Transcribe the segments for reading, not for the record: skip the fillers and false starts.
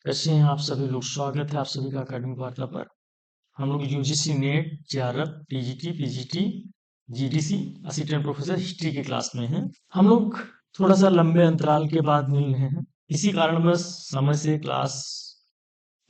कैसे हैं आप सभी लोग। स्वागत है आप सभी का अकेडमिक वार्ता पर। हम लोग UGC net, JRF, TGT, PGT, GDC assistant professor history की क्लास में हैं। हम लोग थोड़ा सा लंबे अंतराल के बाद मिल रहे हैं, इसी कारणवश समय से क्लास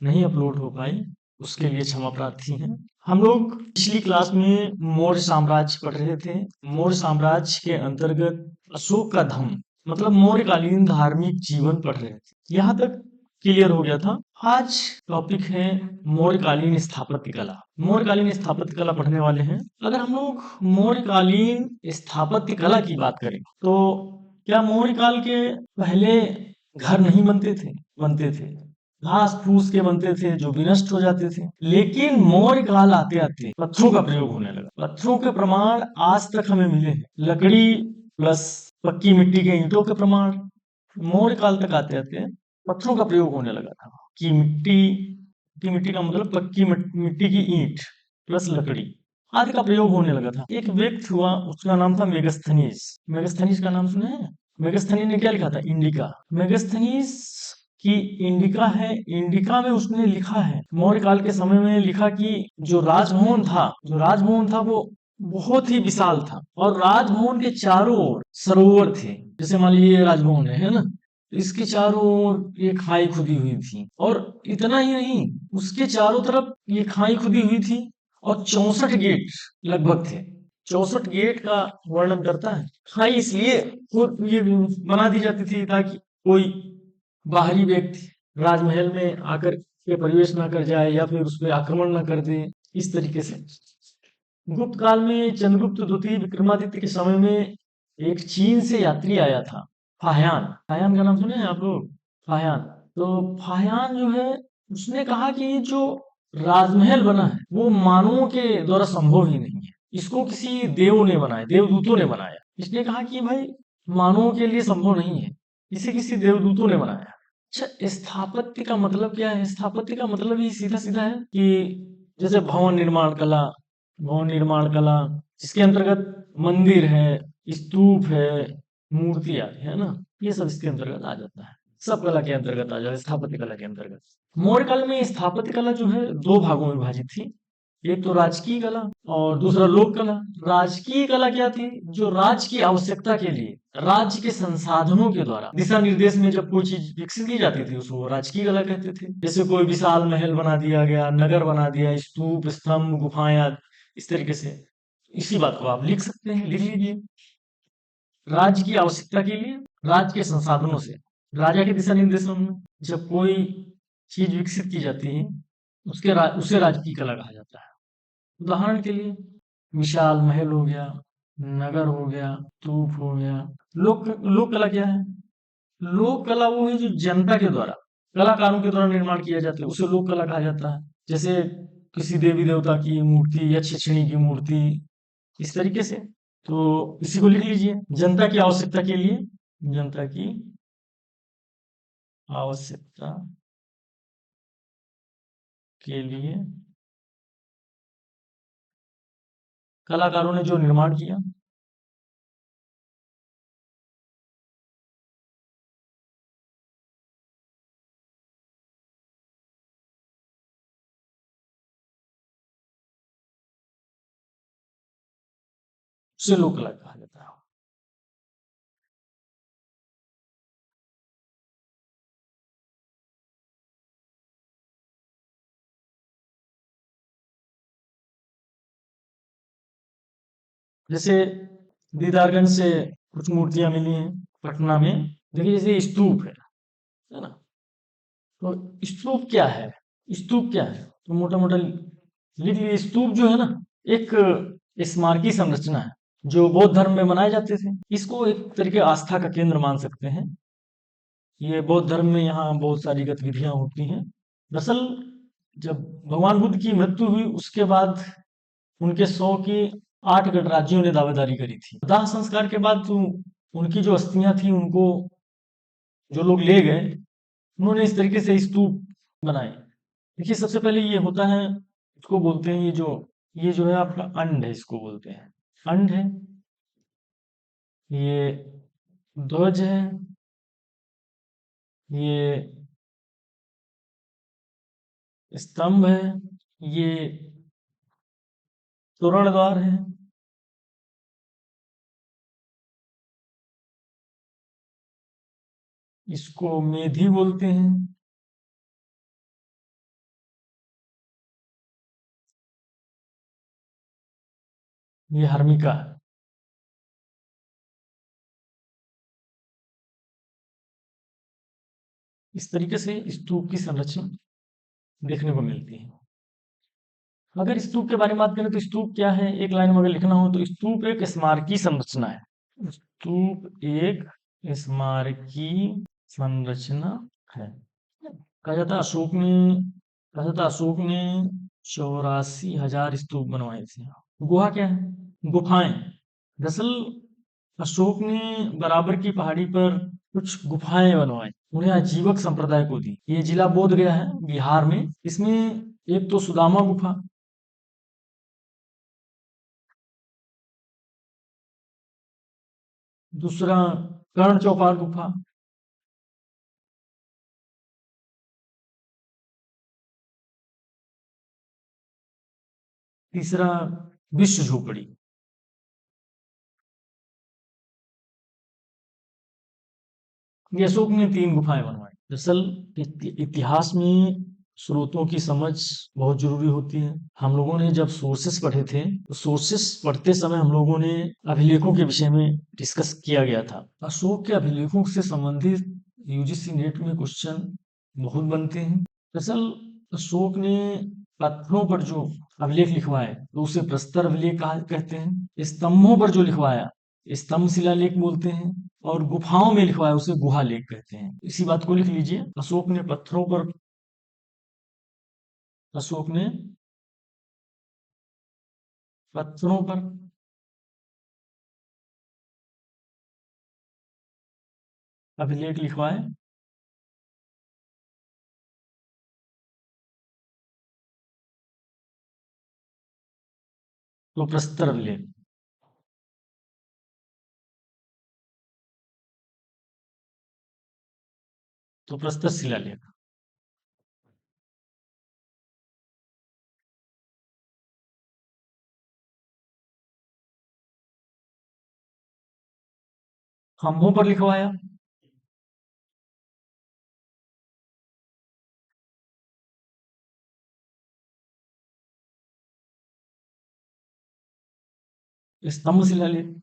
नहीं अपलोड हो पाई, उसके लिए क्षमा प्रार्थी हैं। हम लोग पिछली क्लास में मौर्य साम्राज्य पढ़ रहे थे। मौर्य साम्राज्य के अंतर्गत अशोक का धम्म मतलब मौर्यकालीन धार्मिक जीवन पढ़ रहे थे। यहाँ तक क्लियर हो गया था। आज टॉपिक है मौर्यकालीन स्थापत्य कला। मौर्यकालीन स्थापत्य कला पढ़ने वाले हैं। अगर हम लोग मौर्यकालीन स्थापत्य कला की बात करें तो क्या मौर्य काल के पहले घर नहीं बनते थे? बनते थे। घास फूस के बनते थे जो विनष्ट हो जाते थे। लेकिन मौर्य काल आते आते पत्थरों का प्रयोग होने लगा। पत्थरों के प्रमाण आज तक हमें मिले हैं। लकड़ी प्लस पक्की मिट्टी के ईंटों के प्रमाण मौर्य काल तक आते आते पत्थरों का प्रयोग होने लगा था। की मिट्टी का मतलब पक्की मिट्टी की ईंट प्लस लकड़ी आदि का प्रयोग होने लगा था। एक व्यक्ति हुआ, उसका नाम था मेगस्थनीज। मेगस्थनीज का नाम सुने हैं? मेगस्थनीज ने क्या लिखा था? इंडिका। मेगस्थनीज की इंडिका है। इंडिका में उसने लिखा है, मौर्य काल के समय में लिखा कि जो राजभवन था वो बहुत ही विशाल था और राजभवन के चारों ओर सरोवर थे। जैसे मान लीजिए राजभवन है ना, इसके चारों ओर ये खाई खुदी हुई थी। और इतना ही नहीं, उसके चारों तरफ ये खाई खुदी हुई थी और 64 गेट लगभग थे। 64 गेट का वर्णन करता है। खाई इसलिए ये बना दी जाती थी ताकि कोई बाहरी व्यक्ति राजमहल में आकर के प्रवेश ना कर जाए या फिर उस पर आक्रमण ना कर दे, इस तरीके से। गुप्त काल में चंद्रगुप्त द्वितीय विक्रमादित्य के समय में एक चीन से यात्री आया था, फाह्यान। फाह्यान का नाम सुने हैं आप लोग? फाह्यान। तो फाह्यान जो है, उसने कहा कि ये जो राजमहल बना है वो मानवों के द्वारा संभव ही नहीं है, इसको किसी देव ने बनाया, देवदूतों ने बनाया। इसने कहा कि भाई मानवों के लिए संभव नहीं है, इसे किसी देवदूतों ने बनाया। अच्छा, स्थापत्य का मतलब क्या है? स्थापत्य का मतलब ही सीधा सीधा है कि जैसे भवन निर्माण कला जिसके अंतर्गत मंदिर है, स्तूप है, मूर्ति आदि है ना, ये सब इसके अंतर्गत आ जाता है। सब कला के अंतर्गत आ जाता है, स्थापत्य कला के अंतर्गत। मौर्य काल में स्थापत्य कला जो है दो भागों में विभाजित थी। एक तो राजकीय कला और दूसरा लोक कला। राजकीय कला क्या थी? जो राज्य की आवश्यकता के लिए राज्य के संसाधनों के द्वारा दिशा निर्देश में जब कोई चीज विकसित की जाती थी उसको राजकीय कला कहते थे। जैसे कोई विशाल महल बना दिया गया, नगर बना दिया, स्तूप, स्तंभ, गुफाएं आदि, इस तरीके से। इसी बात को आप लिख सकते हैं, लिख लीजिए। राज्य की आवश्यकता के लिए राज्य के संसाधनों से राजा के दिशा निर्देशों में जब कोई चीज विकसित की जाती है उसे राजकीय कला कहा जाता है। उदाहरण के लिए विशाल महल हो गया, नगर हो गया, स्तूप हो गया। लोक कला क्या है? लोक कला वो है जो जनता के द्वारा, कलाकारों के द्वारा निर्माण किया जाता है, उसे लोक कला कहा जाता है। जैसे किसी देवी देवता की मूर्ति या छिछड़ी की मूर्ति, इस तरीके से। तो इसी को लिख लीजिए। जनता की आवश्यकता के लिए, जनता की आवश्यकता के लिए कलाकारों ने जो निर्माण किया उसे लोक कला कहा जाता है। जैसे दीदारगंज से कुछ मूर्तियां मिली हैं पटना में। देखिए जैसे स्तूप है ना। तो स्तूप क्या है? स्तूप क्या है तो मोटा मोटा लिख लीजिए। स्तूप जो है ना, एक स्मारकी संरचना है जो बौद्ध धर्म में बनाए जाते थे। इसको एक तरीके आस्था का केंद्र मान सकते हैं। ये बौद्ध धर्म में यहाँ बहुत सारी गतिविधियां होती हैं। दरअसल जब भगवान बुद्ध की मृत्यु हुई उसके बाद उनके 100 की 8 गणराज्यों ने दावेदारी करी थी। दाह संस्कार के बाद जो उनकी जो अस्थियां थी उनको जो लोग ले गए, उन्होंने इस तरीके से स्तूप बनाए। देखिए सबसे पहले ये होता है, इसको बोलते हैं ये जो है आपका अंड है, इसको बोलते हैं अंड है। ये ध्वज है, ये स्तंभ है, ये तोरण द्वार है, इसको मेधी बोलते हैं, ये हर्मिका है। इस तरीके से स्तूप की संरचना देखने को मिलती है। अगर स्तूप के बारे में बात करें तो स्तूप क्या है, एक लाइन में अगर लिखना हो तो स्तूप एक स्मारकी संरचना है। स्तूप एक स्मारकी संरचना है। कहा जाता है अशोक ने कहा जाता है अशोक ने 84,000 स्तूप बनवाए थे। गुहा क्या है, गुफाएं। दरअसल अशोक ने बराबर की पहाड़ी पर कुछ गुफाएं बनवाई, उन्हें आजीवक संप्रदाय को दी। ये जिला बोध गया है बिहार में। इसमें एक तो सुदामा गुफा, दूसरा कर्ण चौपाल गुफा, तीसरा विश्व झोपड़ी। ये अशोक ने 3 गुफाएं बनवाई। दरअसल इतिहास में स्रोतों की समझ बहुत जरूरी होती है। हम लोगों ने जब सोर्सेस पढ़े थे तो सोर्सेस पढ़ते समय हम लोगों ने अभिलेखों के विषय में डिस्कस किया गया था। अशोक के अभिलेखों से संबंधित यूजीसी नेट में क्वेश्चन बहुत बनते हैं। दरअसल अशोक ने पत्थरों पर जो अभिलेख लिखवाए तो उसे प्रस्तर अभिलेख कहते हैं। स्तंभों पर जो लिखवाया स्तंभ शिलालेख बोलते हैं, और गुफाओं में लिखवाया उसे गुहा लेख कहते हैं। इसी बात को लिख लीजिए, अशोक ने पत्थरों पर अभिलेख लिखवाए तो प्रस्तर अभिलेख, तो प्रस्तर शिलालेख। खंभों पर लिखवाया स्तंभ शिलालेख।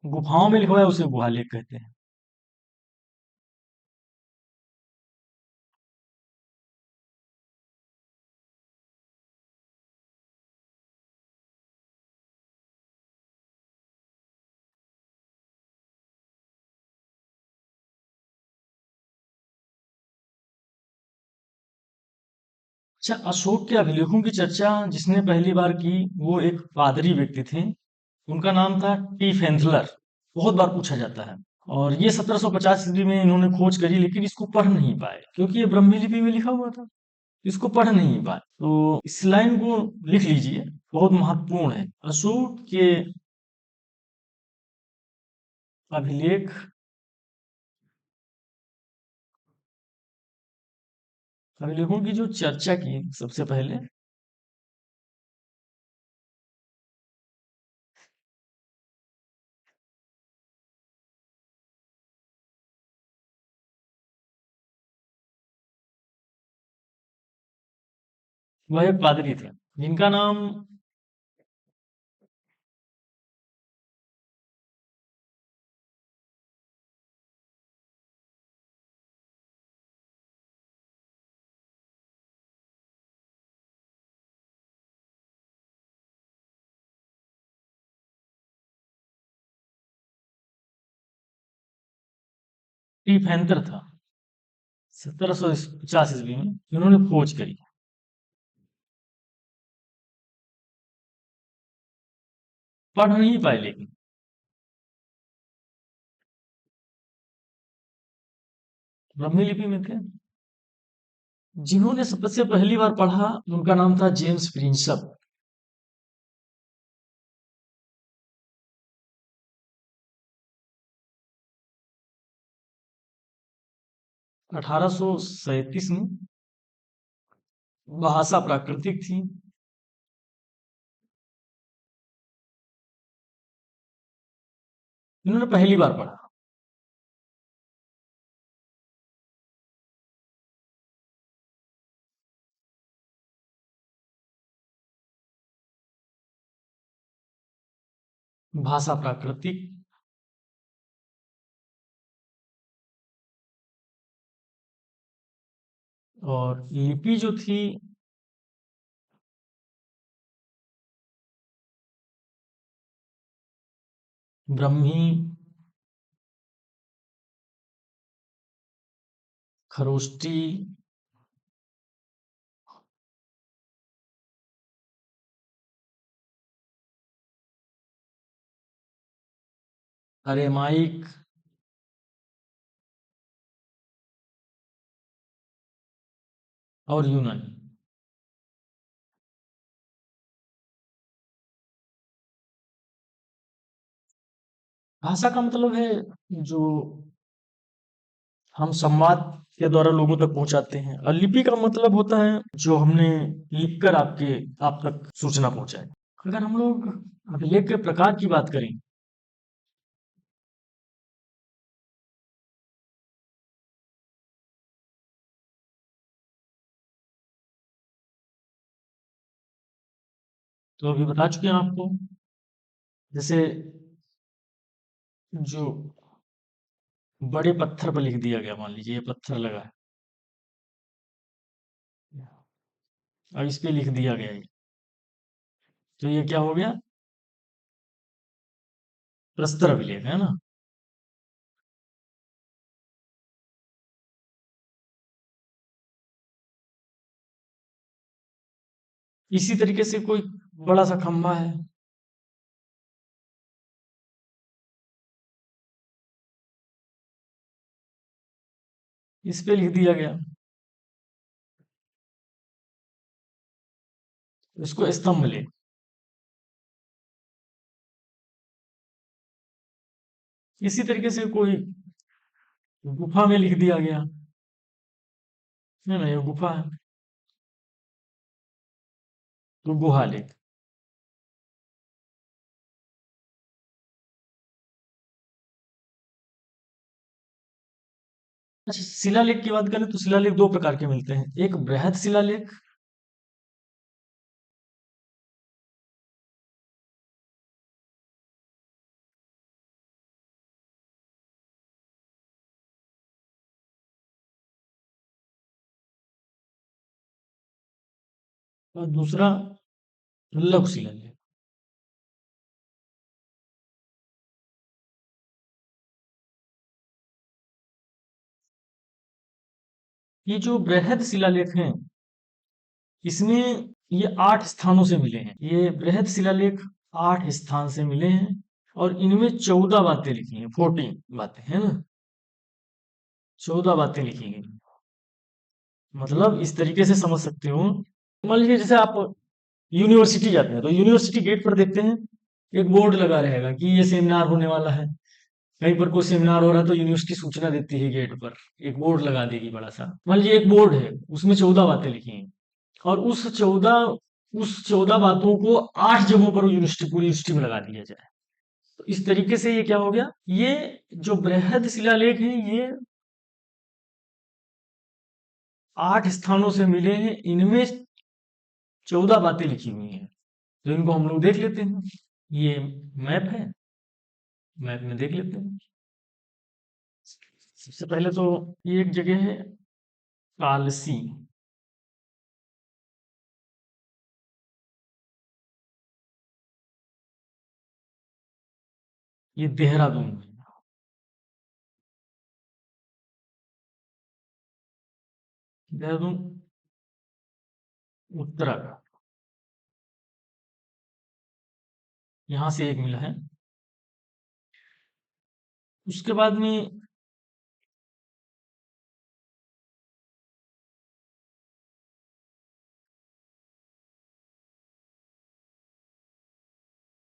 गुफाओं में लिखवाया उसे गुहा लेख कहते हैं। अच्छा, अशोक के अभिलेखों की चर्चा जिसने पहली बार की वो एक पादरी व्यक्ति थे, उनका नाम था टी फेंथलर। बहुत बार पूछा जाता है। और ये 1750 ईस्वी में इन्होंने खोज करी, लेकिन इसको पढ़ नहीं पाए क्योंकि ये ब्रह्मी लिपि में लिखा हुआ था। इसको पढ़ नहीं पाए, तो इस लाइन को लिख लीजिए, बहुत महत्वपूर्ण है। अशोक के अभिलेख अभिलेखों की जो चर्चा की सबसे पहले, वह एक पादरी थे जिनका नाम टी फैंथर था। 1750 ईस्वी में इन्होंने खोज करी। पढ़ नहीं पाए लेकिन ब्रह्मी लिपि में थे। जिन्होंने सबसे पहली बार पढ़ा उनका नाम था जेम्स प्रिंसप। 1837 में। भाषा प्राकृतिक थी। इन्होंने पहली बार पढ़ा। भाषा प्राकृतिक। और लिपि जो थी ब्रह्मी, खरोष्टी, अरेमाइक, और यूनानी। भाषा का मतलब है जो हम संवाद के द्वारा लोगों तक पहुंचाते हैं, और लिपि का मतलब होता है जो हमने लिखकर आप तक सूचना पहुंचाए। अगर हम लोग अभिलेख के प्रकार की बात करें, तो अभी बता चुके हैं आपको। जैसे जो बड़े पत्थर पर लिख दिया गया, मान लीजिए ये पत्थर लगा है, और इस पे लिख दिया गया है, तो ये क्या हो गया? प्रस्तर अभिलेख है ना। इसी तरीके से कोई बड़ा सा खंभा है, इस पे लिख दिया गया, इसको स्तंभ लेख। इसी तरीके से कोई गुफा में लिख दिया गया है ना, ये गुफा है, तो गुहा लेख। अच्छा, शिलालेख की बात करें तो शिलालेख दो प्रकार के मिलते हैं, एक बृहद शिलालेख, और दूसरा लघु शिलालेख। ये जो बृहद शिलालेख हैं, इसमें ये 8 स्थानों से मिले हैं। ये बृहद शिलालेख 8 स्थान से मिले हैं, और इनमें 14 बातें लिखी हैं, 14 बातें है ना, 14 बातें लिखी गई। मतलब इस तरीके से समझ सकते हो, मान लीजिए जैसे आप यूनिवर्सिटी जाते हैं, तो यूनिवर्सिटी गेट पर देखते हैं एक बोर्ड लगा रहेगा कि ये सेमिनार होने वाला है। कहीं पर कोई सेमिनार हो रहा है तो यूनिवर्सिटी सूचना देती है, गेट पर एक बोर्ड लगा देगी बड़ा सा। मान लीजिए एक बोर्ड है, उसमें 14 बातें लिखी हैं, और उस 14 बातों को 8 जगहों पर यूनिवर्सिटी, पूरी यूनिवर्सिटी में लगा दिया जाए। तो इस तरीके से ये क्या हो गया, ये जो बृहद शिलालेख है, ये 8 स्थानों से मिले हैं, इनमें 14 बातें लिखी हुई हैं। तो इनको हम लोग देख लेते हैं। ये मैप है, मैप में देख लेते हैं। सबसे पहले तो ये एक जगह है, कालसी। ये देहरादून में, देहरादून उत्तराखंड, यहाँ से एक मिला है। उसके बाद में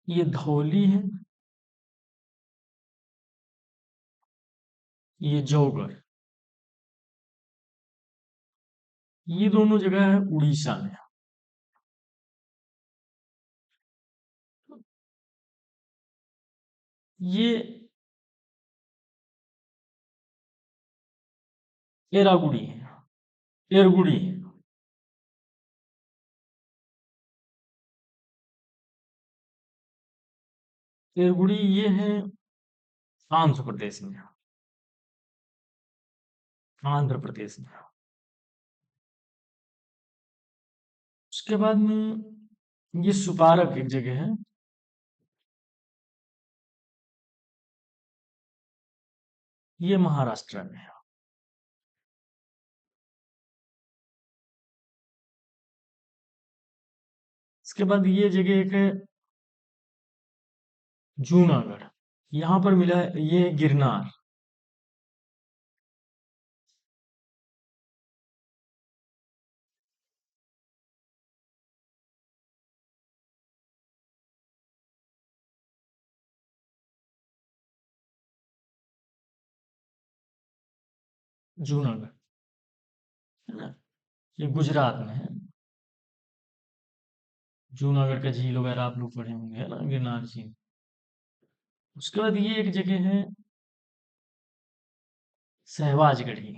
ये धौली है, ये जौगढ़। ये दोनों जगह है उड़ीसा में। ये एरागुड़ी है, एरगुड़ी है। एरगुड़ी ये है आंध्र प्रदेश में, आंध्र प्रदेश में। उसके बाद में ये सुपारक एक जगह है, ये महाराष्ट्र में है। इसके बाद ये जगह एक है जूनागढ़, यहाँ पर मिला है ये है गिरनार। जूनागढ़ है ना, ये गुजरात में है। जूनागढ़ का झील वगैरह आप लोग पढ़े होंगे, है ना, गिरनार झील। उसके बाद ये एक जगह है सहवाजगढ़ी।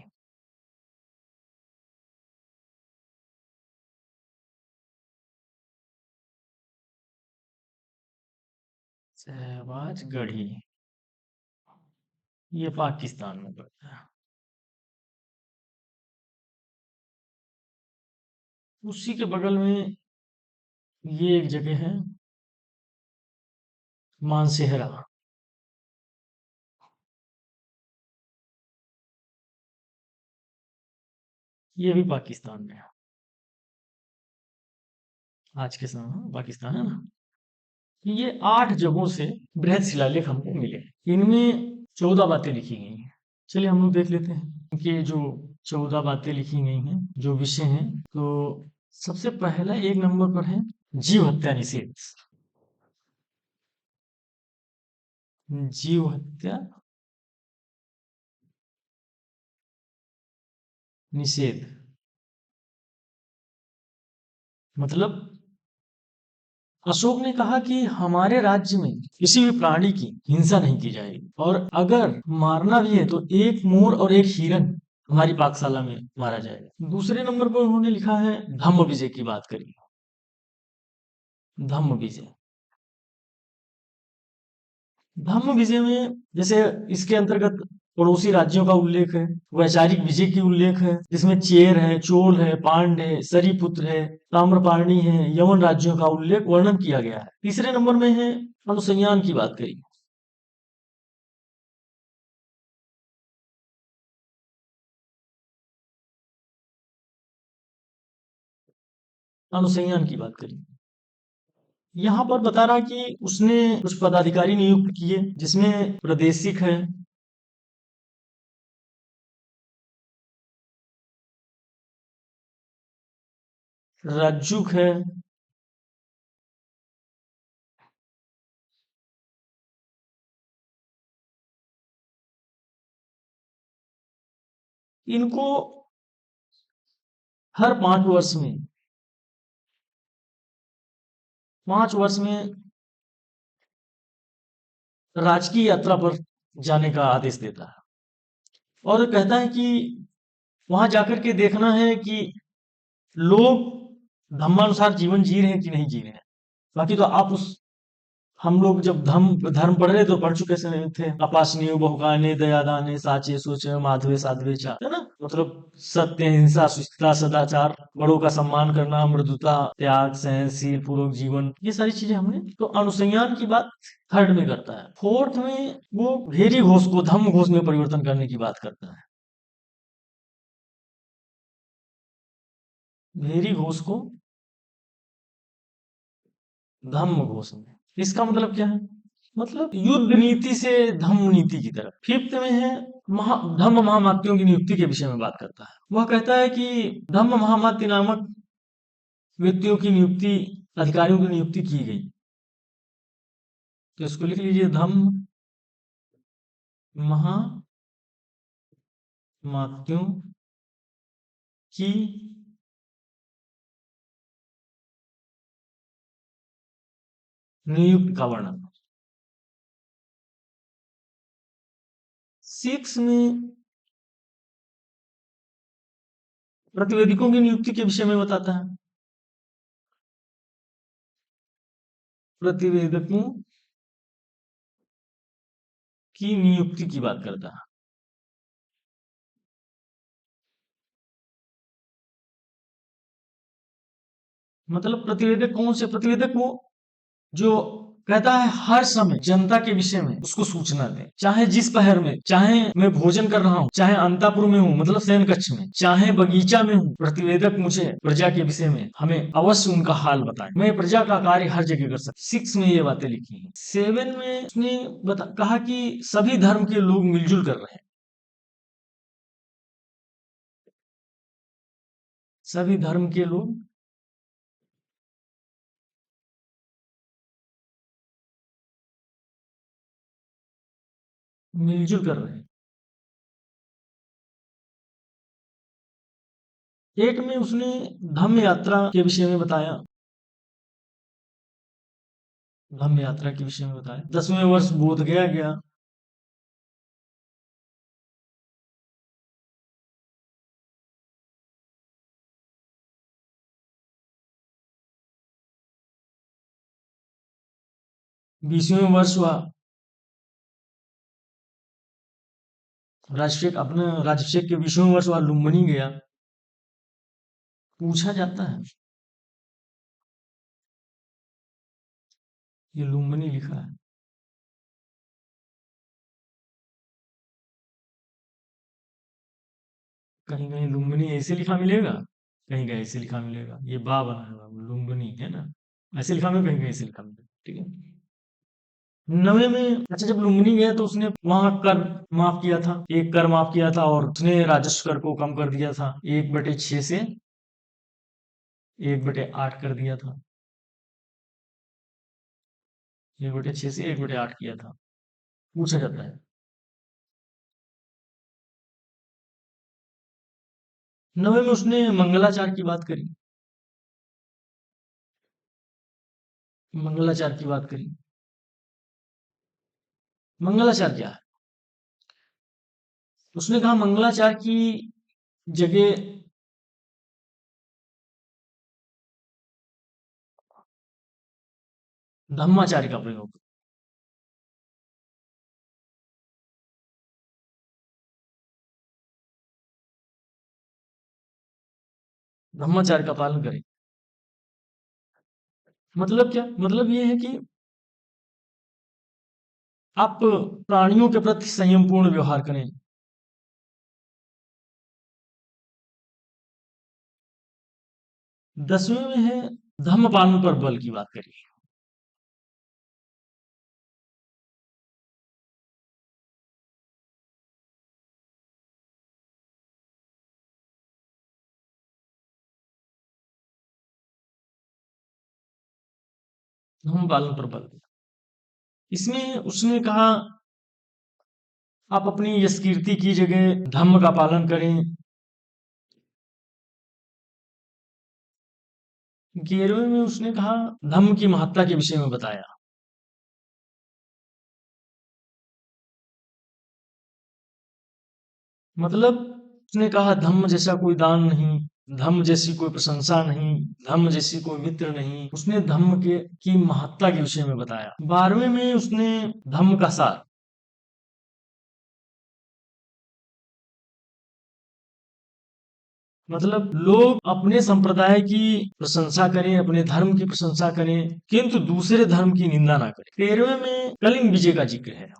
सहवाजगढ़ी, ये पाकिस्तान में पड़ता है। उसी के बगल में ये एक जगह है मानसेहरा, ये भी पाकिस्तान में है। आज के समय में पाकिस्तान है ना। ये 8 जगहों से बृहद शिलालेख हमको मिले। इनमें 14 बातें लिखी गई हैं। चलिए हम लोग देख लेते हैं कि जो 14 बातें लिखी गई हैं, जो विषय हैं। तो सबसे पहला 1 नंबर पर है जीव हत्या निषेध। जीव हत्या निषेध मतलब अशोक ने कहा कि हमारे राज्य में किसी भी प्राणी की हिंसा नहीं की जाएगी, और अगर मारना भी है तो एक मोर और एक हिरन हमारी पाकशाला में मारा जाएगा। दूसरे नंबर पर उन्होंने लिखा है धम्म विजय की बात करी। धम्म विजय, धम्म विजय में जैसे इसके अंतर्गत पड़ोसी राज्यों का उल्लेख है, वैचारिक विजय की उल्लेख है, जिसमें चेर है, चोल है, पांड है, सरीपुत्र है, ताम्रपाणी है, यवन राज्यों का उल्लेख वर्णन किया गया है। तीसरे नंबर में है अनुसंधान की बात करी। अनुसंधान की बात करी, यहाँ पर बता रहा कि उसने कुछ पदाधिकारी नियुक्त किए, जिसमें प्रादेशिक है, रज्जुक है, इनको हर 5 वर्ष में, 5 वर्ष में राजकीय यात्रा पर जाने का आदेश देता है, और कहता है कि वहां जाकर के देखना है कि लोग धर्मानुसार जीवन जी रहे हैं कि नहीं जी रहे हैं। बाकी तो आप उस, हम लोग जब धर्म धर्म पढ़ रहे तो पढ़ चुके से थे, अपासनीय बहुकाने दयादाने साचे सोचे माधवे साधवे चा, है ना, मतलब सत्य हिंसा शिष्टता सदाचार, बड़ों का सम्मान करना, मृदुता त्याग सहनशील पूर्वक जीवन, ये सारी चीजें हमने। तो अनुसंधान की बात थर्ड में करता है। फोर्थ में वो भेरी घोष को धम्म घोष में परिवर्तन करने की बात करता है। भेरी घोष को धम्म घोष में, इसका मतलब क्या है, मतलब युद्ध नीति से धम्म नीति की तरफ। फिफ्थ में है धम्म महामात्यों की नियुक्ति के विषय में बात करता है। वह कहता है कि धम्म महामात्य नामक व्यक्तियों की नियुक्ति, अधिकारियों की नियुक्ति की गई। तो इसको लिख लीजिए, धम्म महामात्यों की नियुक्त का वर्णन। 6 में प्रतिवेदिकों की नियुक्ति के विषय में बताता है। प्रतिवेदकों की नियुक्ति की बात करता है। मतलब प्रतिवेदक कौन से प्रतिवेदक? वो जो कहता है हर समय जनता के विषय में उसको सूचना दे, चाहे जिस पहर में, चाहे मैं भोजन कर रहा हूँ, चाहे अंतापुर में हूँ मतलब शयन कक्ष में, चाहे बगीचा में हूँ, प्रतिवेदक मुझे प्रजा के विषय में हमें अवश्य उनका हाल बताए, मैं प्रजा का कार्य हर जगह कर सकता। 6 में ये बातें लिखी हैं। 7 में उसने कहा कि सभी धर्म के लोग मिलजुल कर रहे हैं, सभी धर्म के लोग मिलजुल कर रहे हैं। 8 में उसने धम्म यात्रा के विषय में बताया, धम्म यात्रा के विषय में बताया। 10वें वर्ष बोध गया गया। 20वें वर्ष हुआ राष्ट्रीय अपने राज्यभिषेक के 20वें वर्ष हुआ लुम्बिनी गया। पूछा जाता है, ये लुम्बिनी लिखा है। कहीं कहीं लुम्बिनी ऐसे लिखा मिलेगा, कहीं कहीं ऐसे लिखा मिलेगा, ये बा बना है लुम्बिनी है ना, ऐसे लिखा मिलेगा, कहीं कहीं ऐसे लिखा मिलेगा। ठीक है। 9वें में अच्छा जब लुम्बिनी गया तो उसने वहां कर माफ किया था, एक कर माफ किया था और उसने राजस्व कर को कम कर दिया था, 1/6 से 1/8 कर दिया था, 1/6 से 1/8 किया था। पूछा जाता है। 9वें में उसने मंगलाचार की बात करी, मंगलाचार की बात करी। मंगलाचार क्या है? उसने कहा मंगलाचार की जगह धम्माचार का प्रयोग, धम्माचार का पालन करें। मतलब क्या? मतलब ये है कि आप प्राणियों के प्रति संयमपूर्ण व्यवहार करें। 10वें में है धम्म पालन पर बल की बात करी। धम्म पालन पर बल। इसमें उसने कहा आप अपनी यश कीर्ति की जगह धम्म का पालन करें। 11वें में उसने कहा धम्म की महत्ता के विषय में बताया। मतलब उसने कहा धम्म जैसा कोई दान नहीं, धम्म जैसी कोई प्रशंसा नहीं, धम्म जैसी कोई मित्र नहीं। उसने धम्म के की महत्ता के विषय में बताया। 12वें में उसने धम्म का सार, मतलब लोग अपने संप्रदाय की प्रशंसा करें, अपने धर्म की प्रशंसा करें, किंतु दूसरे धर्म की निंदा ना करें। 13वें में कलिंग विजय का जिक्र है।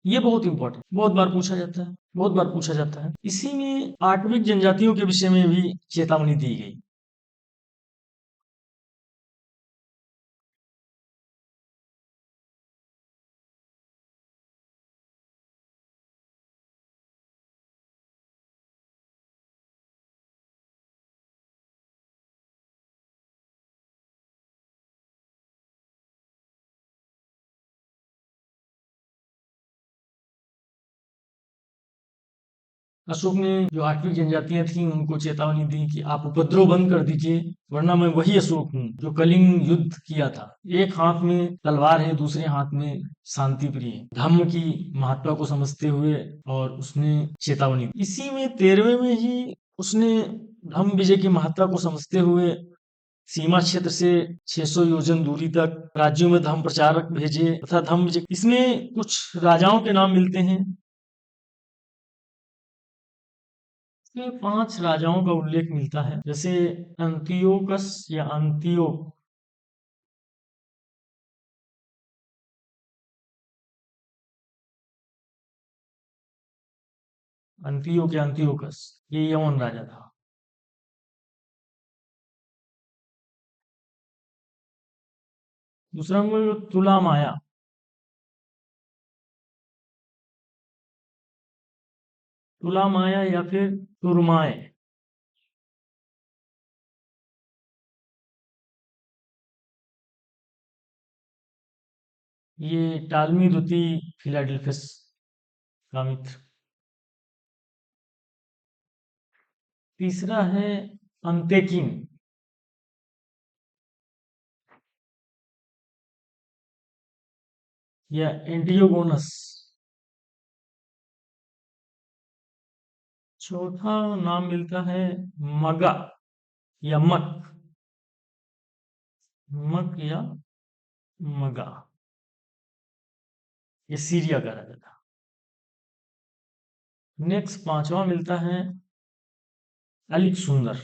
ये बहुत इंपॉर्टेंट, बहुत बार पूछा जाता है, बहुत बार पूछा जाता है। इसी में आठवीं जनजातियों के विषय में भी चेतावनी दी गई। अशोक ने जो आठवीं जनजातियां थी उनको चेतावनी दी कि आप उपद्रव बंद कर दीजिए, वरना मैं वही अशोक हूँ जो कलिंग युद्ध किया था। एक हाथ में तलवार है, दूसरे हाथ में शांति प्रिय, धर्म की महत्ता को समझते हुए, और उसने चेतावनी दी। इसी में 13वें में ही उसने धम्म विजय की महत्ता को समझते हुए सीमा क्षेत्र से 600 योजन दूरी तक राज्यों में धर्म प्रचारक भेजे तथा धम्म विजय। इसमें कुछ राजाओं के नाम मिलते हैं। इसमें 5 राजाओं का उल्लेख मिलता है, जैसे अंतियोकस या अंतियोक या अंतियोकस, ये यमन राजा था। दूसरा नंबर तुला माया। तुला माया या फिर तुरमाए। ये टालमी द्वितीय फिलाडेल्फस का मित्र। तीसरा है अंतेकिन या एंटियोगोनस। चौथा नाम मिलता है मगा या मक। मक या मगा, ये सीरिया का राजा था। नेक्स्ट पांचवा मिलता है अलिक सुंदर।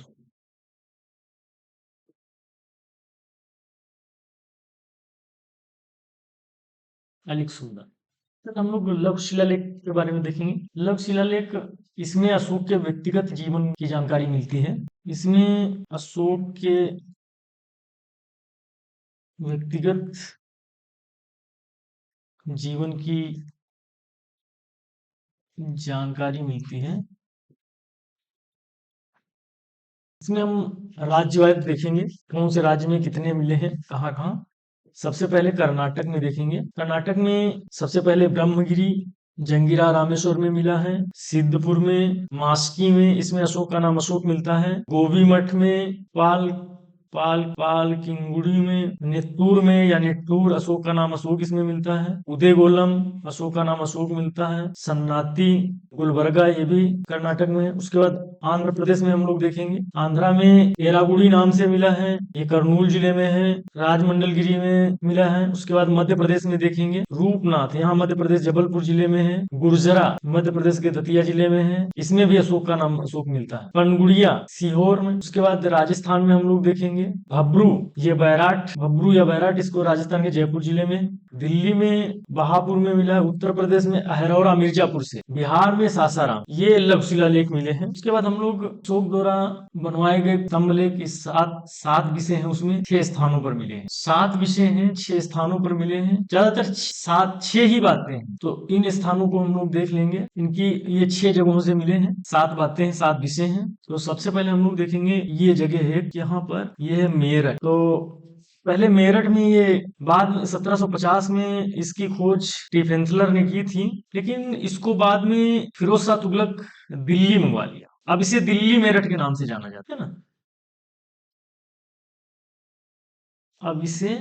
अलिक सुंदर। तो हम लोग लव शिलालेख के बारे में देखेंगे। लव शिलालेख, इसमें अशोक के व्यक्तिगत जीवन की जानकारी मिलती है। इसमें अशोक के व्यक्तिगत जीवन की जानकारी मिलती है। इसमें हम राज्यवाद देखेंगे, कौन से राज्य में कितने मिले हैं, कहाँ कहाँ। सबसे पहले कर्नाटक में देखेंगे। कर्नाटक में सबसे पहले ब्रह्मगिरी, जंगीरा रामेश्वर में मिला है। सिद्धपुर में, मास्की में इसमें अशोक का नाम अशोक मिलता है। गोभी मठ में, पाल पाल पाल किंगुड़ी में, नेत्तूर में या नेट्टूर अशोक का नाम अशोक इसमें मिलता है। उदयगोलम अशोक का नाम अशोक मिलता है। सन्नाती गुलबर्गा, ये भी कर्नाटक में है। उसके बाद आंध्र प्रदेश में हम लोग देखेंगे। आंध्रा में येलागुड़ी नाम से मिला है, ये कर्नूल जिले में है। राजमंडलगिरी में मिला है। उसके बाद मध्य प्रदेश में देखेंगे रूपनाथ, यहाँ मध्य प्रदेश जबलपुर जिले में है। गुर्जरा मध्य प्रदेश के दतिया जिले में है, इसमें भी अशोक का नाम अशोक मिलता है। पनगुड़िया सीहोर में। उसके बाद राजस्थान में हम लोग देखेंगे भब्रू, ये बैराट, भब्रू या बैराट, इसको राजस्थान के जयपुर जिले में। दिल्ली में बहापुर में मिला है। उत्तर प्रदेश में अहरौरा मिर्जापुर से। बिहार में सासाराम, ये लव शिलालेख मिले हैं। उसके बाद हम लोग अशोक द्वारा बनवाए गए स्तंभ लेख, इस सात सात विषय हैं, उसमें 6 स्थानों पर मिले हैं। 7 विषय हैं, 6 स्थानों पर मिले हैं। ज्यादातर 6 ही बातें हैं, तो इन स्थानों को हम लोग देख लेंगे। इनकी ये 6 जगहों से मिले हैं। 7 बातें हैं, 7 विषय हैं। तो सबसे पहले हम लोग देखेंगे ये जगह है, यहाँ पर ये है मेरठ। तो पहले मेरठ में ये, बाद में 1750 में इसकी खोज स्टीफेंसलर ने की थी, लेकिन इसको बाद में फिरोज शाह तुगलक दिल्ली मंगवा लिया। अब इसे दिल्ली मेरठ के नाम से जाना जाता है ना। अब इसे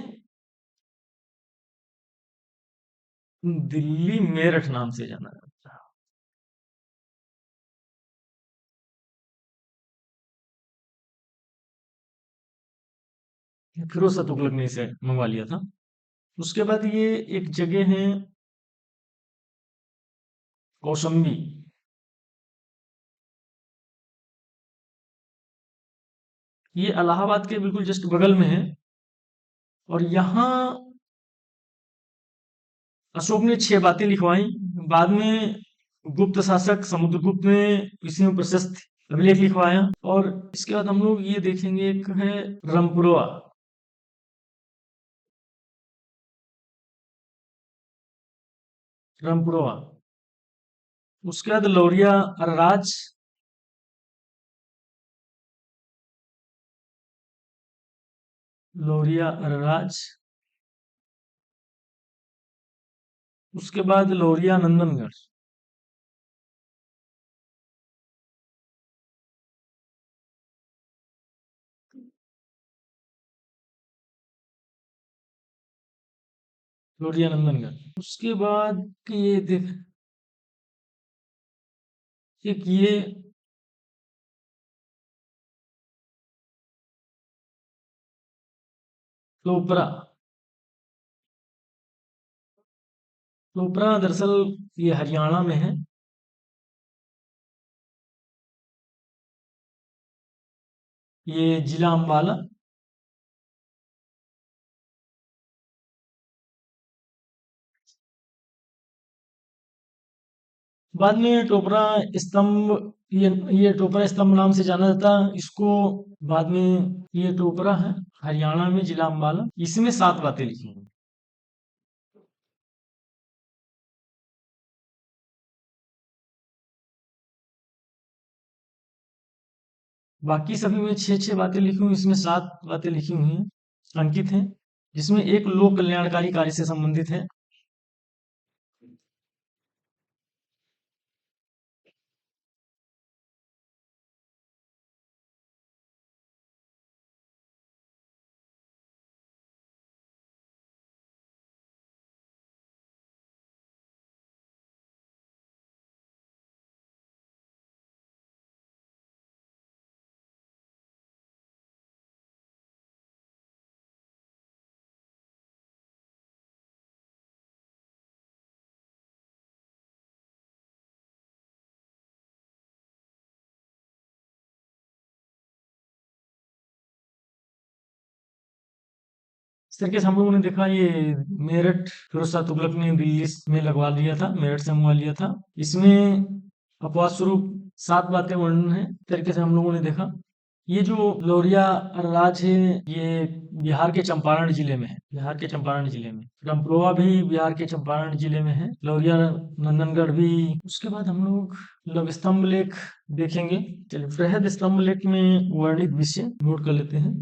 दिल्ली मेरठ नाम से जाना जाता है। फिरोज शाह तुगलक ने इसे मंगवा लिया था। उसके बाद ये एक जगह है कौशंबी। ये इलाहाबाद के बिल्कुल जस्ट बगल में है। और यहाँ अशोक ने 6 बातें लिखवाई। बाद में गुप्त शासक समुद्रगुप्त ने इसी में प्रशस्त अभिलेख लिखवाया। और इसके बाद हम लोग ये देखेंगे, एक है रंपुरवा। रंपुरवा। उसके बाद लौरिया अरराज। लौरिया अरराज। उसके बाद लौरिया नंदनगढ़। लोरिया नंदनगढ़। उसके बाद ये देख, एक ये चोपड़ा। चोपड़ा दरअसल ये हरियाणा में है। ये जिला अम्बाला। बाद में टोपरा स्तंभ, ये टोपरा स्तंभ नाम से जाना जाता है इसको। बाद में ये टोपरा है, हरियाणा में, जिला अम्बाला। इसमें 7 बातें लिखी हैं। बाकी सभी में 6-6 बातें लिखी हुई, इसमें 7 बातें लिखी हुई हैं, अंकित हैं, जिसमें एक लोक कल्याणकारी कार्य से संबंधित है। इस तरीके से हम लोगों ने देखा, ये मेरठ फिरोज शाह तुगलक ने दिल्ली में लगवा लिया था, मेरठ से मंगवा लिया था। इसमें अपवाद स्वरूप 7 बातें वर्णन है। इस तरीके से हम लोगों ने देखा। ये जो लौरिया राज है, ये बिहार के चंपारण जिले में है, बिहार के चंपारण जिले में। डंपरोवा भी बिहार के चंपारण जिले में है, लौरिया नंदनगढ़ भी। उसके बाद हम लोग लव स्तंभ लेख देखेंगे। चलिए, बृहद स्तंभ लेख में वर्णित विषय नोट कर लेते हैं।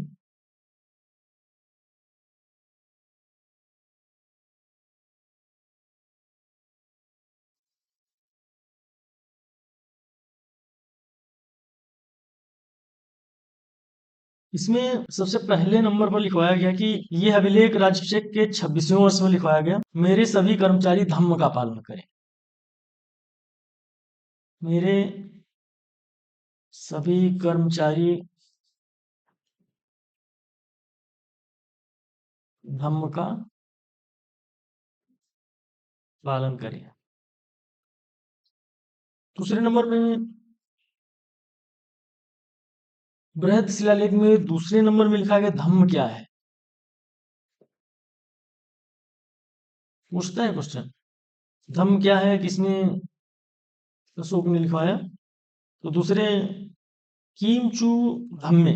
इसमें सबसे पहले नंबर पर लिखवाया गया कि ये अभिलेख राज्यभिषेक के 26वें वर्ष में लिखवाया गया। मेरे सभी कर्मचारी धम्म का पालन करें। मेरे सभी कर्मचारी धम्म का पालन करें। दूसरे नंबर में बृहद शिलालेख में दूसरे नंबर में लिखा गया धम्म क्या है। पूछता है क्वेश्चन, धम्म क्या है, किसने, अशोक ने लिखवाया। तो दूसरे, कीमचू धम्मे,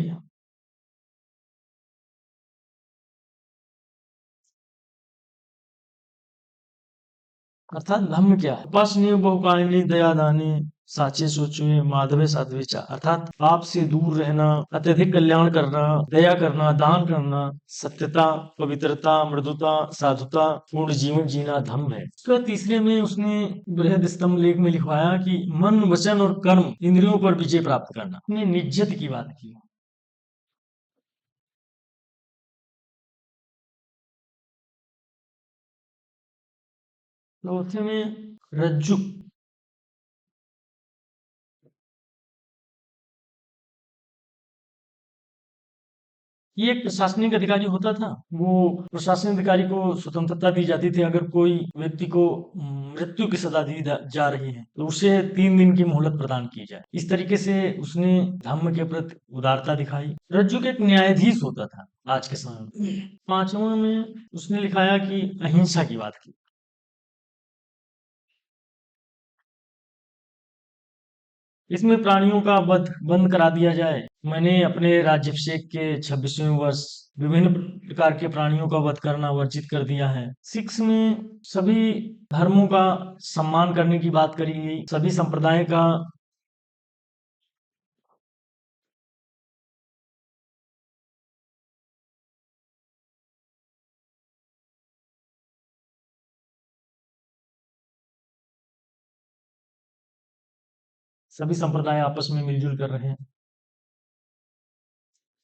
अर्थात धम्म क्या है। उपासनीय बहुकायनी दया दानी साचे सोचुए माधवे साधवे चा, अर्थात पाप से दूर रहना, अत्यधिक कल्याण करना, दया करना, दान करना, सत्यता, पवित्रता, मृदुता, साधुता, पूर्ण जीवन जीना धम्म है। उसका तीसरे में उसने बृहद स्तंभ लेख में लिखवाया कि मन, वचन और कर्म इंद्रियों पर विजय प्राप्त करना। उसने निज्जत की बात की। चौथे में रज्जु। ये एक प्रशासनिक अधिकारी होता था। वो प्रशासनिक अधिकारी को स्वतंत्रता दी जाती थी, अगर कोई व्यक्ति को मृत्यु की सजा दी जा रही है तो उसे 3 दिन की मोहलत प्रदान की जाए। इस तरीके से उसने धर्म के प्रति उदारता दिखाई। रज्जु के एक न्यायाधीश होता था आज के समय में। 5वां में उसने लिखाया कि अहिंसा की बात की। इसमें प्राणियों का वध बंद करा दिया जाए। मैंने अपने राज्याभिषेक के 26वें वर्ष विभिन्न प्रकार के प्राणियों का वध करना वर्जित कर दिया है। 6 में सभी धर्मों का सम्मान करने की बात करी गई। सभी संप्रदाय का सभी संप्रदाय आपस में मिलजुल कर रहे हैं,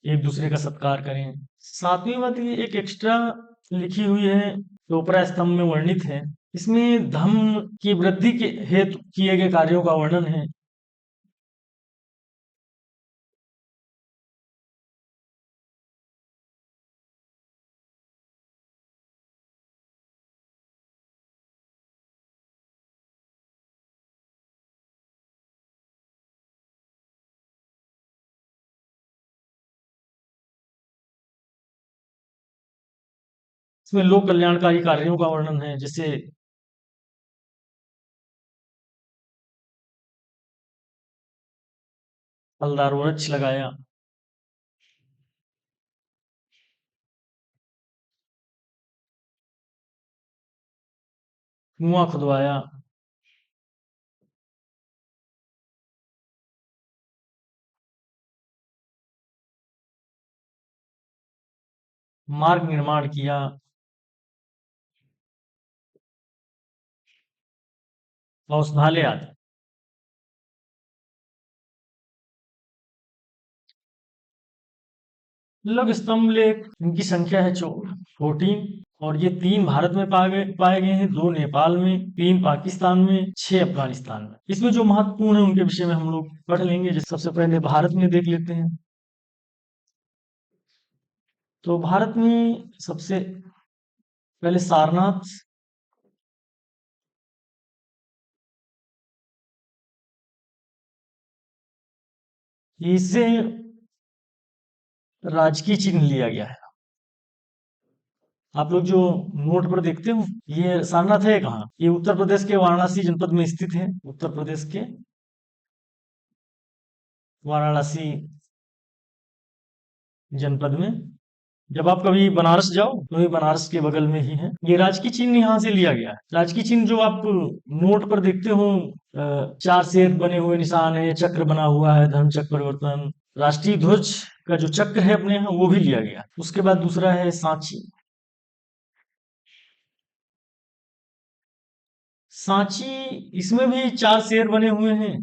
एक दूसरे का सत्कार करें। 7वीं बात, ये एक एक्स्ट्रा लिखी हुई है, तो ऊपरा स्तंभ में वर्णित है। इसमें धम्म की वृद्धि के हेतु किए गए कार्यों का वर्णन है। इसमें लोक कल्याणकारी कार्यों का वर्णन है, जैसे फलदार वृक्ष लगाया, कुआं खुदवाया, मार्ग निर्माण किया, औषधालय आदि। लघु स्तंभ लेख, इनकी संख्या है 14, और ये 3 भारत में पाए गए हैं, 2 नेपाल में, 3 पाकिस्तान में, 6 अफगानिस्तान में। इसमें जो महत्वपूर्ण है उनके विषय में हम लोग पढ़ लेंगे। जैसे सबसे पहले भारत में देख लेते हैं। तो भारत में सबसे पहले सारनाथ, इसे राजकीय चिन्ह लिया गया है। आप लोग जो नोट पर देखते हो, ये सारनाथ है कहाँ? ये उत्तर प्रदेश के वाराणसी जनपद में स्थित है। उत्तर प्रदेश के वाराणसी जनपद में। जब आप कभी बनारस जाओ तो ये बनारस के बगल में ही है। ये राजकीय चिन्ह यहाँ से लिया गया है। राजकीय चिन्ह जो आप नोट पर देखते हो, 4 शेर बने हुए निशान है, चक्र बना हुआ है, धर्म चक्र परिवर्तन, राष्ट्रीय ध्वज का जो चक्र है अपने यहाँ, वो भी लिया गया। उसके बाद दूसरा है सांची। सांची, इसमें भी 4 शेर बने हुए हैं।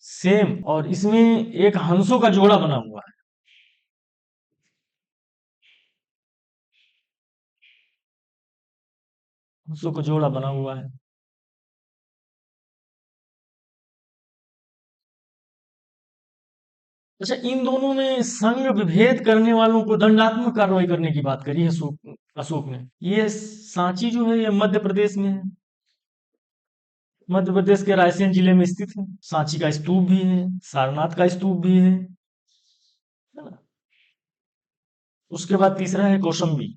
सेम, और इसमें एक हंसों का जोड़ा बना हुआ है। हंसों का जोड़ा बना हुआ है। अच्छा, इन दोनों में संघ विभेद करने वालों को दंडात्मक कार्रवाई करने की बात करी है अशोक अशोक ने। ये सांची जो है, ये मध्य प्रदेश में है। मध्य प्रदेश के रायसेन जिले में स्थित है। सांची का स्तूप भी है, सारनाथ का स्तूप भी है ना। उसके बाद तीसरा है कौशाम्बी।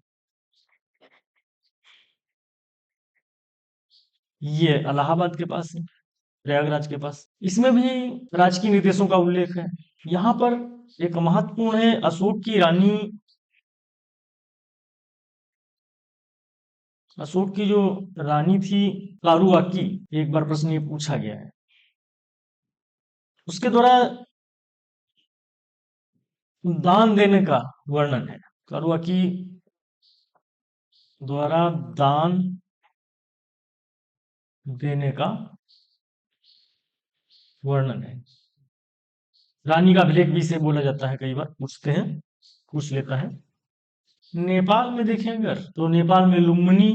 ये इलाहाबाद के पास है, प्रयागराज के पास। इसमें भी राजकीय निर्देशों का उल्लेख है। यहाँ पर एक महत्वपूर्ण है, अशोक की जो रानी थी कारुआकी, एक बार प्रश्न ये पूछा गया है। उसके द्वारा दान देने का वर्णन है। कारुआकी द्वारा दान देने का वर्णन है। रानी का अभिलेख भी इसे बोला जाता है, कई बार पूछ लेता है। नेपाल में देखें अगर, तो नेपाल में लुम्बिनी,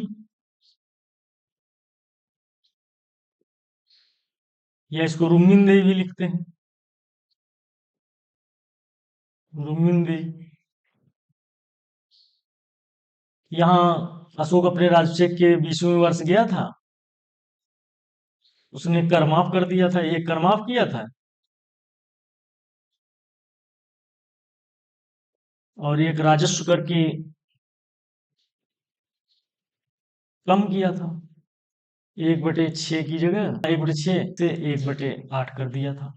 या इसको रुमिनदेही भी लिखते हैं, रुमिनदेही। यहाँ अशोक अपने राज्य के 20वें वर्ष गया था, उसने कर माफ कर दिया था, एक कर माफ किया था, और एक राजस्व कर के कम किया था। 1/6 की जगह 1/6 से 1/8 कर दिया था।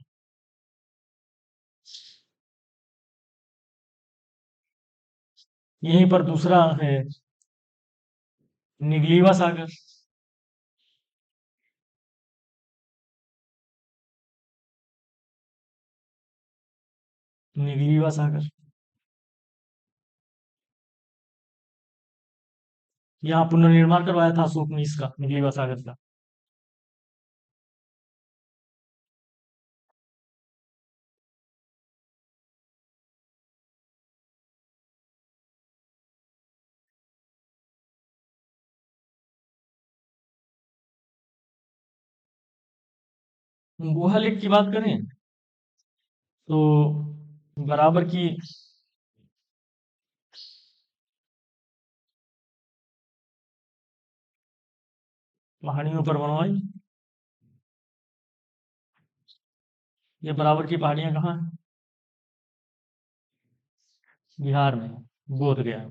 यहीं पर दूसरा है निगलीवा सागर। निगलीवा सागर, यहाँ पुनर्निर्माण करवाया था अशोक ने इसका, निगलीवा सागर का। गुहा लेक की बात करें तो बराबर की पहाड़ियों पर बनवाई। ये बराबर की पहाड़ियां कहाँ हैं? बिहार में, बोध गया।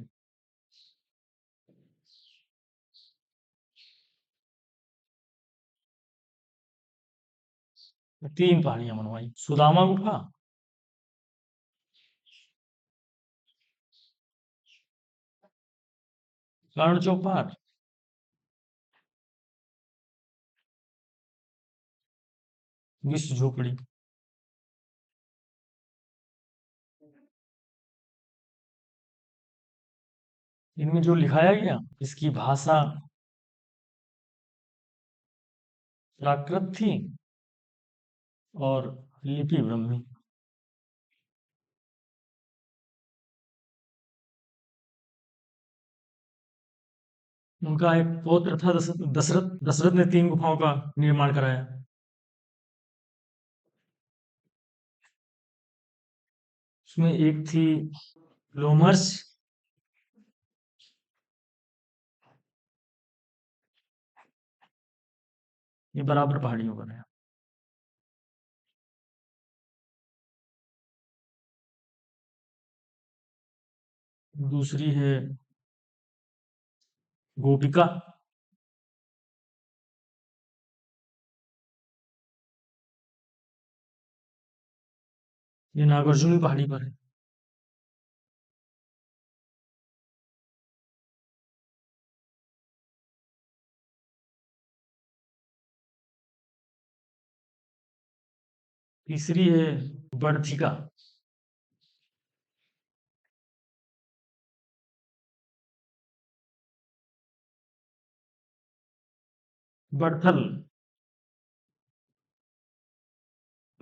3 पहाड़ियां बनवाई। सुदामा गुफा, कर्ण चौपाल, विश्व झोपड़ी। इनमें जो लिखाया गया, इसकी भाषा प्राकृत थी और लिपि ब्रह्मी। उनका एक पौत्र था दशरथ। दशरथ ने 3 गुफाओं का निर्माण कराया। उसमें एक थी लोमहर्ष, ये बराबर पहाड़ियों पर है। दूसरी है गोपिका, ये नागार्जुनी पहाड़ी पर है। तीसरी है बर्थिका, बड़थल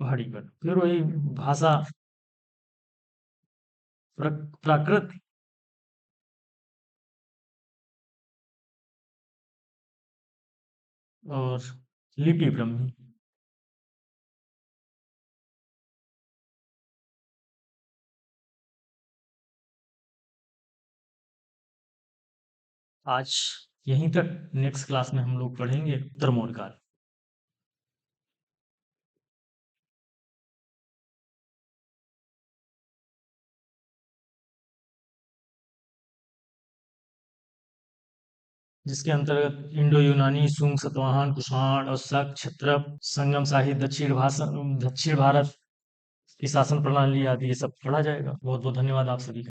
पहाड़ी पर। फिर वही भाषा प्राकृत और लिपि ब्रह्मी। आज यहीं तक। नेक्स्ट क्लास में हम लोग पढ़ेंगे उत्तरमोड़ काल। जिसके अंतर्गत इंडो यूनानी, सुंग, सतवाहन, कुषाण और शक, क्षत्रप, संगम साहित्य, दक्षिण भारत की शासन प्रणाली आदि ये सब पढ़ा जाएगा। बहुत बहुत धन्यवाद आप सभी का।